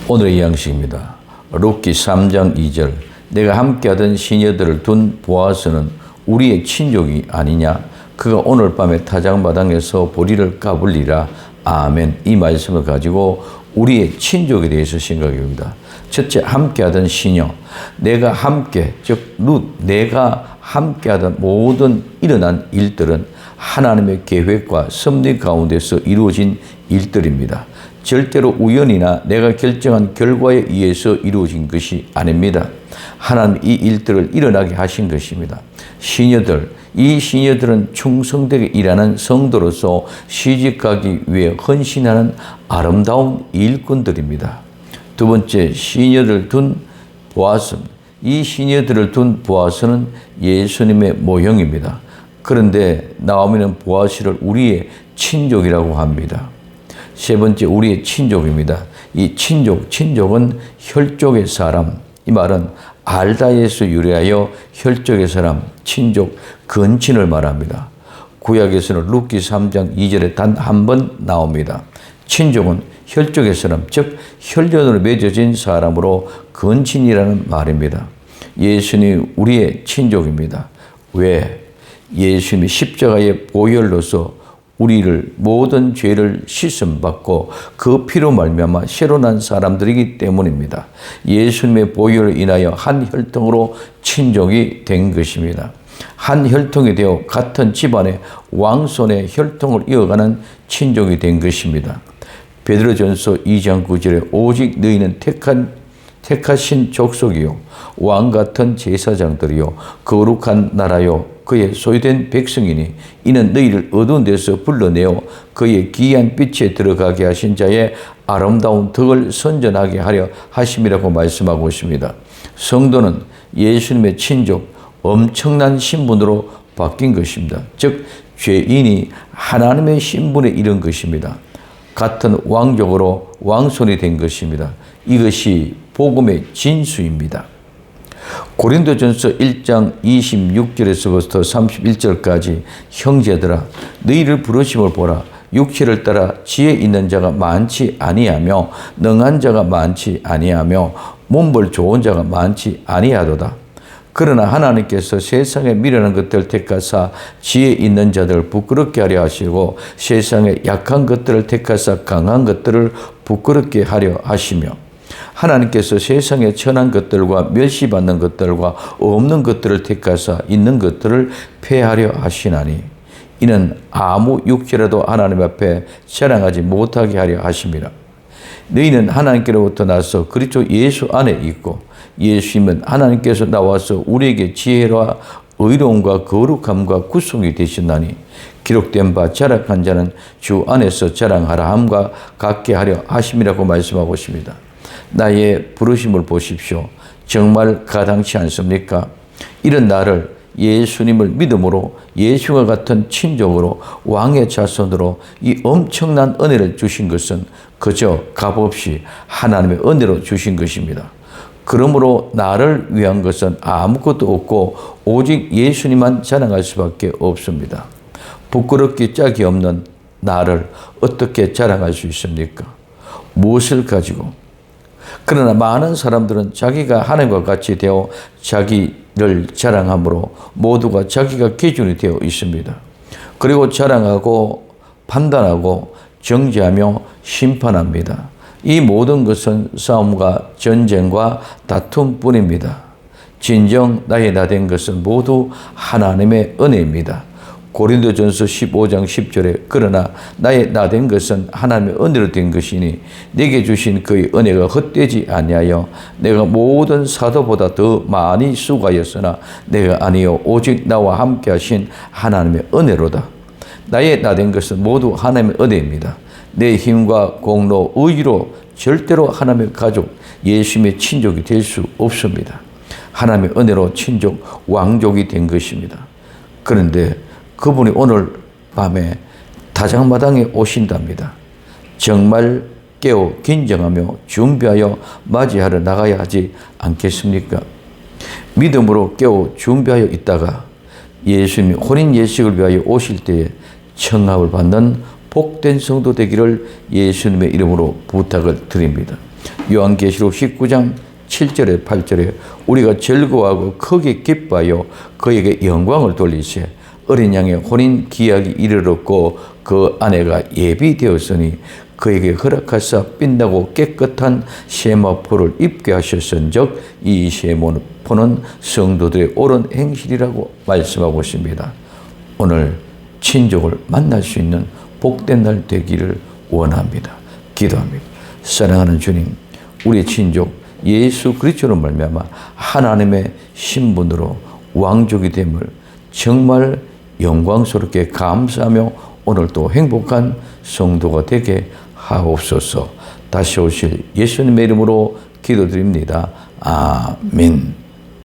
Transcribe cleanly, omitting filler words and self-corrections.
오늘의 양식입니다. 룻기 3장 2절 내가 함께하던 시녀들을 둔 보아스는 우리의 친족이 아니냐? 그가 오늘 밤에 타작마당에서 보리를 까불리라. 아멘. 이 말씀을 가지고 우리의 친족에 대해서 생각해 봅니다. 첫째, 함께하던 시녀. 내가 함께, 즉 룻, 내가 함께하던 모든 일어난 일들은 하나님의 계획과 섭리 가운데서 이루어진 일들입니다. 절대로 우연이나 내가 결정한 결과에 의해서 이루어진 것이 아닙니다. 하나님 이 일들을 일어나게 하신 것입니다. 시녀들, 이 시녀들은 충성되게 일하는 성도로서 시집가기 위해 헌신하는 아름다운 일꾼들입니다. 두 번째, 시녀들 둔 보아스. 이 시녀들을 둔 보아스는 예수님의 모형입니다. 그런데 나오미는 보아스를 우리의 친족이라고 합니다. 세 번째, 우리의 친족입니다. 이 친족은 혈족의 사람. 이 말은 알다에서 유래하여 혈족의 사람, 친족, 근친을 말합니다. 구약에서는 룻기 3장 2절에 단 한 번 나옵니다. 친족은 혈족의 사람, 즉 혈연으로 맺어진 사람으로 근친이라는 말입니다. 예수님이 우리의 친족입니다. 왜? 예수님이 십자가의 보혈로서 우리를 모든 죄를 씻음받고 그 피로 말미암아 새로 난 사람들이기 때문입니다. 예수님의 보혈로 인하여 한 혈통으로 친족이 된 것입니다. 한 혈통이 되어 같은 집안의 왕손의 혈통을 이어가는 친족이 된 것입니다. 베드로전서 2장 9절에 오직 너희는 택하신 족속이요 왕 같은 제사장들이요 거룩한 나라요 그의 소유된 백성이니 이는 너희를 어두운 데서 불러내어 그의 기이한 빛에 들어가게 하신 자의 아름다운 덕을 선전하게 하려 하심이라고 말씀하고 있습니다. 성도는 예수님의 친족, 엄청난 신분으로 바뀐 것입니다. 즉 죄인이 하나님의 신분에 이른 것입니다. 같은 왕족으로 왕손이 된 것입니다. 이것이 복음의 진수입니다. 고린도전서 1장 26절에서부터 31절까지 형제들아 너희를 부르심을 보라. 육체를 따라 지혜 있는 자가 많지 아니하며 능한 자가 많지 아니하며 몸볼 좋은 자가 많지 아니하도다. 그러나 하나님께서 세상에 미련한 것들을 택하사 지혜 있는 자들을 부끄럽게 하려 하시고 세상에 약한 것들을 택하사 강한 것들을 부끄럽게 하려 하시며 하나님께서 세상에 천한 것들과 멸시받는 것들과 없는 것들을 택하사 있는 것들을 폐하려 하시나니 이는 아무 육체라도 하나님 앞에 자랑하지 못하게 하려 하심이라. 너희는 하나님께로부터 나서 그리스도 예수 안에 있고 예수님은 하나님께서 나와서 우리에게 지혜와 의로움과 거룩함과 구속이 되셨나니 기록된 바 자락한 자는 주 안에서 자랑하라 함과 같게 하려 하심이라고 말씀하고 있습니다. 나의 부르심을 보십시오. 정말 가당치 않습니까? 이런 나를 예수님을 믿음으로 예수와 같은 친족으로 왕의 자손으로 이 엄청난 은혜를 주신 것은 그저 값없이 하나님의 은혜로 주신 것입니다. 그러므로 나를 위한 것은 아무것도 없고 오직 예수님만 자랑할 수밖에 없습니다. 부끄럽기 짝이 없는 나를 어떻게 자랑할 수 있습니까? 무엇을 가지고? 그러나 많은 사람들은 자기가 하나님과 같이 되어 자기를 자랑함으로 모두가 자기가 기준이 되어 있습니다. 그리고 자랑하고 판단하고 정죄하며 심판합니다. 이 모든 것은 싸움과 전쟁과 다툼뿐입니다. 진정 나의 나 된 것은 모두 하나님의 은혜입니다. 고린도전서 15장 10절에 그러나 나의 나 된 것은 하나님의 은혜로 된 것이니 내게 주신 그의 은혜가 헛되지 아니하여 내가 모든 사도보다 더 많이 수고하였으나 내가 아니요 오직 나와 함께 하신 하나님의 은혜로다. 나의 나 된 것은 모두 하나님의 은혜입니다. 내 힘과 공로, 의지로 절대로 하나님의 가족, 예수님의 친족이 될 수 없습니다. 하나님의 은혜로 친족, 왕족이 된 것입니다. 그런데 그분이 오늘 밤에 타작마당에 오신답니다. 정말 깨어 긴장하며 준비하여 맞이하러 나가야 하지 않겠습니까? 믿음으로 깨어 준비하여 있다가 예수님이 혼인 예식을 위하여 오실 때에 청합을 받는 복된 성도 되기를 예수님의 이름으로 부탁을 드립니다. 요한계시록 19장 7절에 8절에 우리가 즐거워하고 크게 기뻐하여 그에게 영광을 돌리세. 어린 양의 혼인 기약이 이르렀고 그 아내가 예비되었으니 그에게 허락하사 빛나고 깨끗한 세마포를 입게 하셨은즉 이 세마포는 성도들의 옳은 행실이라고 말씀하고 있습니다. 오늘 친족을 만날 수 있는 복된 날 되기를 원합니다. 기도합니다. 사랑하는 주님, 우리 친족 예수 그리스도로 말미암아 하나님의 신분으로 왕족이 됨을 정말 영광스럽게 감사하며 오늘 또 행복한 성도가 되게 하옵소서. 다시 오실 예수님의 이름으로 기도드립니다. 아멘.